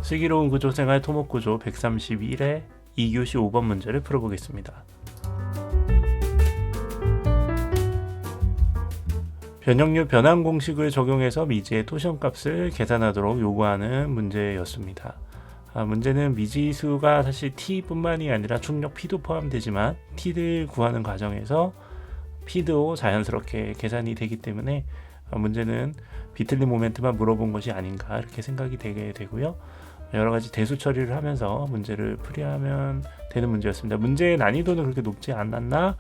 슬기로운 구조생활 토목구조 131회 2교시 5번 문제를 풀어보겠습니다. 변형률 변환 공식을 적용해서 미지의 토션값을 계산하도록 요구하는 문제였습니다. 문제는 미지수가 사실 t뿐만이 아니라 충력 p도 포함되지만 t를 구하는 과정에서 p도 자연스럽게 계산이 되기 때문에 문제는 비틀린 모멘트만 물어본 것이 아닌가 이렇게 생각이 되게 되고요. 여러가지 대수 처리를 하면서 문제를 풀이하면 되는 문제였습니다. 문제의 난이도는 그렇게 높지 않았나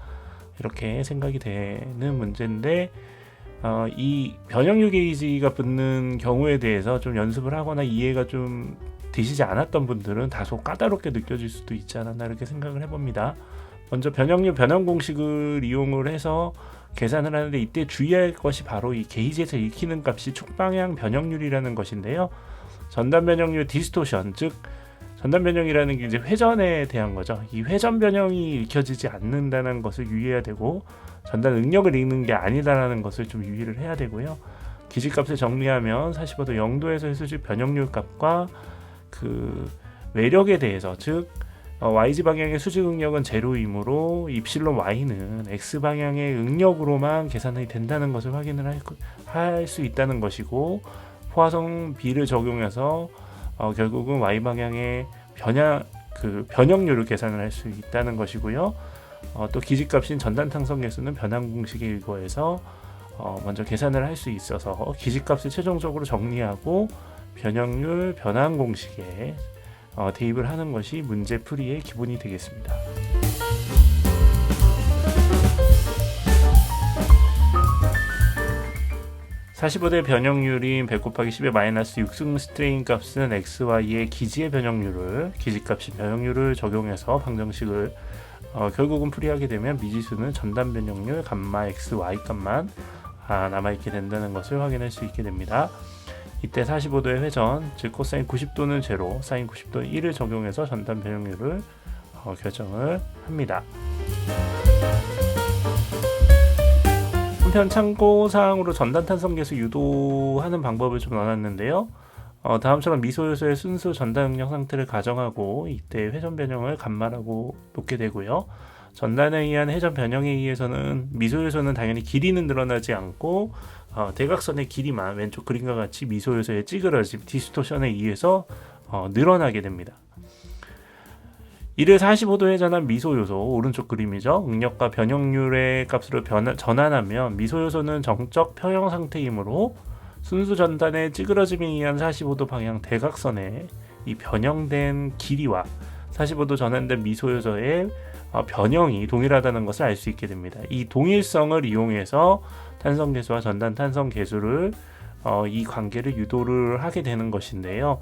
이렇게 생각이 되는 문제인데 이 변형률 게이지가 붙는 경우에 대해서 좀 연습을 하거나 이해가 좀 되시지 않았던 분들은 다소 까다롭게 느껴질 수도 있지 않았나 이렇게 생각을 해봅니다. 먼저 변형률 변환 공식을 이용을 해서 계산을 하는데 이때 주의할 것이 바로 이 게이지에서 읽히는 값이 축방향 변형률이라는 것인데요. 전단 변형률 디스토션, 즉 전단 변형이라는 게 이제 회전에 대한 거죠. 이 회전 변형이 읽혀지지 않는다는 것을 유의해야 되고 전단 응력을 읽는 게 아니다라는 것을 좀 유의를 해야 되고요. 기지값을 정리하면 45도 0도에서의 수직 변형률 값과 그 외력에 대해서, 즉 yz 방향의 수직 응력은 제로이므로 입실론 y는 x 방향의 응력으로만 계산이 된다는 것을 확인을 할 수 있다는 것이고, 포화성 b를 적용해서 결국은 y 방향의 변형률을 계산을 할 수 있다는 것이고요. 또 기지값인 전단 탄성 계수는 변환 공식에 의거해서 먼저 계산을 할 수 있어서 기지값을 최종적으로 정리하고 변형률 변환 공식에 대입을 하는 것이 문제 풀이의 기본이 되겠습니다. (45대) 변형률인 100 곱하기 10의 마이너스 6승 스트레인 값은 xy의 기지의 변형률을 기지값인 변형률을 적용해서 방정식을 결국은 풀이하게 되면 미지수는 전단 변형률 감마 x, y 값만 남아있게 된다는 것을 확인할 수 있게 됩니다. 이때 45도의 회전, 즉 코사인 90도는 제로, 사인 90도는 1을 적용해서 전단 변형률을 결정을 합니다. 한편 참고사항으로 전단 탄성 계수 유도하는 방법을 좀 넣어놨는데요. 다음처럼 미소 요소의 순수 전단 응력 상태를 가정하고 이때 회전 변형을 감마라고 놓게 되고요. 전단에 의한 회전 변형에 의해서는 미소 요소는 당연히 길이는 늘어나지 않고 대각선의 길이만 왼쪽 그림과 같이 미소 요소의 찌그러짐, 디스토션에 의해서 늘어나게 됩니다. 이를 45도 회전한 미소 요소, 오른쪽 그림이죠. 응력과 변형률의 값으로 전환하면 미소 요소는 정적 평형 상태이므로 순수 전단의 찌그러짐에 의한 45도 방향 대각선의 이 변형된 길이와 45도 전환된 미소 요소의 변형이 동일하다는 것을 알 수 있게 됩니다. 이 동일성을 이용해서 탄성 계수와 전단 탄성 계수를 이 관계를 유도를 하게 되는 것인데요.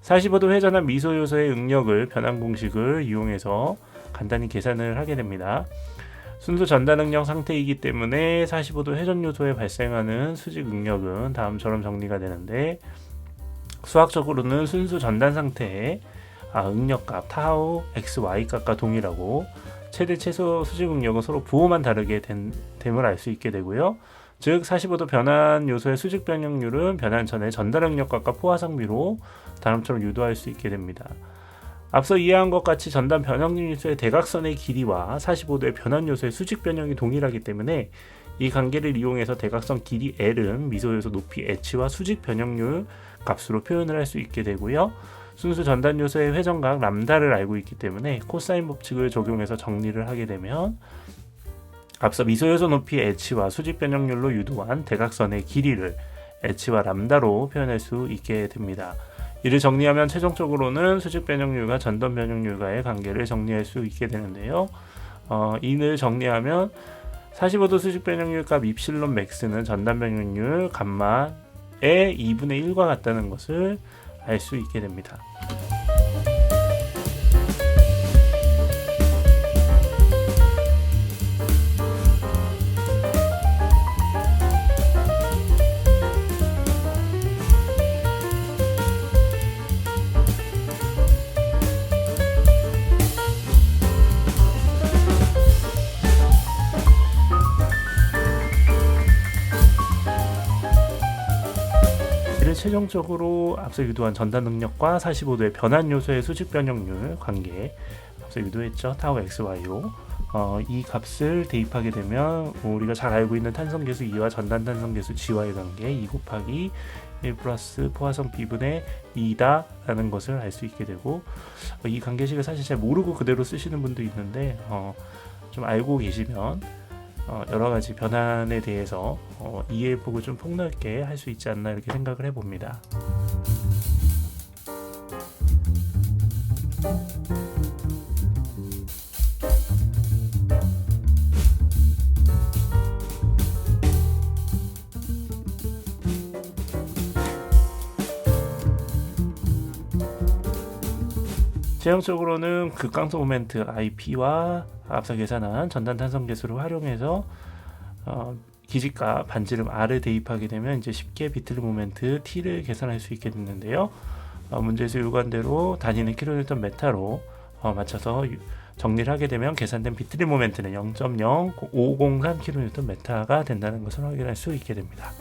45도 회전한 미소 요소의 응력을 변환 공식을 이용해서 간단히 계산을 하게 됩니다. 순수 전단 응력 상태이기 때문에 45도 회전 요소에 발생하는 수직 응력은 다음처럼 정리가 되는데, 수학적으로는 순수 전단 상태의 응력값 타우 x, y 값과 동일하고 최대 최소 수직 응력은 서로 부호만 다르게 됨을 알 수 있게 되고요. 즉 45도 변환 요소의 수직 변형률은 변환 전의 전단 응력값과 포화성비로 다음처럼 유도할 수 있게 됩니다. 앞서 이해한 것 같이 전단 변형률 요소의 대각선의 길이와 45도의 변환 요소의 수직 변형이 동일하기 때문에 이 관계를 이용해서 대각선 길이 L은 미소 요소 높이 H와 수직 변형률 값으로 표현을 할 수 있게 되고요. 순수 전단 요소의 회전각 람다를 알고 있기 때문에 코사인 법칙을 적용해서 정리를 하게 되면 앞서 미소 요소 높이 H와 수직 변형률로 유도한 대각선의 길이를 H와 람다로 표현할 수 있게 됩니다. 이를 정리하면 최종적으로는 수직 변형률과 전단 변형률과의 관계를 정리할 수 있게 되는데요. 이를 정리하면 45도 수직 변형률 값 입실론 맥스는 전단 변형률 감마의 2분의 1과 같다는 것을 알 수 있게 됩니다. 최종적으로 앞서 유도한 전단 능력과 45도의 변환 요소의 수직 변형률 관계, 앞서 유도했죠. 타워 XY로 이 값을 대입하게 되면 우리가 잘 알고 있는 탄성계수 2와 전단 탄성계수 G와의 관계 2 곱하기 1 플러스 포화성 B분의 2다 라는 것을 알 수 있게 되고, 이 관계식을 사실 잘 모르고 그대로 쓰시는 분도 있는데 좀 알고 계시면 여러가지 변환에 대해서 이해의 폭을 좀 폭넓게 할 수 있지 않나 이렇게 생각을 해봅니다. 제형적으로는 극강소 모멘트 IP와 앞서 계산한 전단 탄성 계수를 활용해서 기직과 반지름 R을 대입하게 되면 이제 쉽게 비틀리 모멘트 T를 계산할 수 있게 됐는데요. 문제에서 요구한 대로 단위는 킬로뉴턴 메타로 맞춰서 정리를 하게 되면 계산된 비틀리 모멘트는 0.0503 킬로뉴턴 메타가 된다는 것을 확인할 수 있게 됩니다.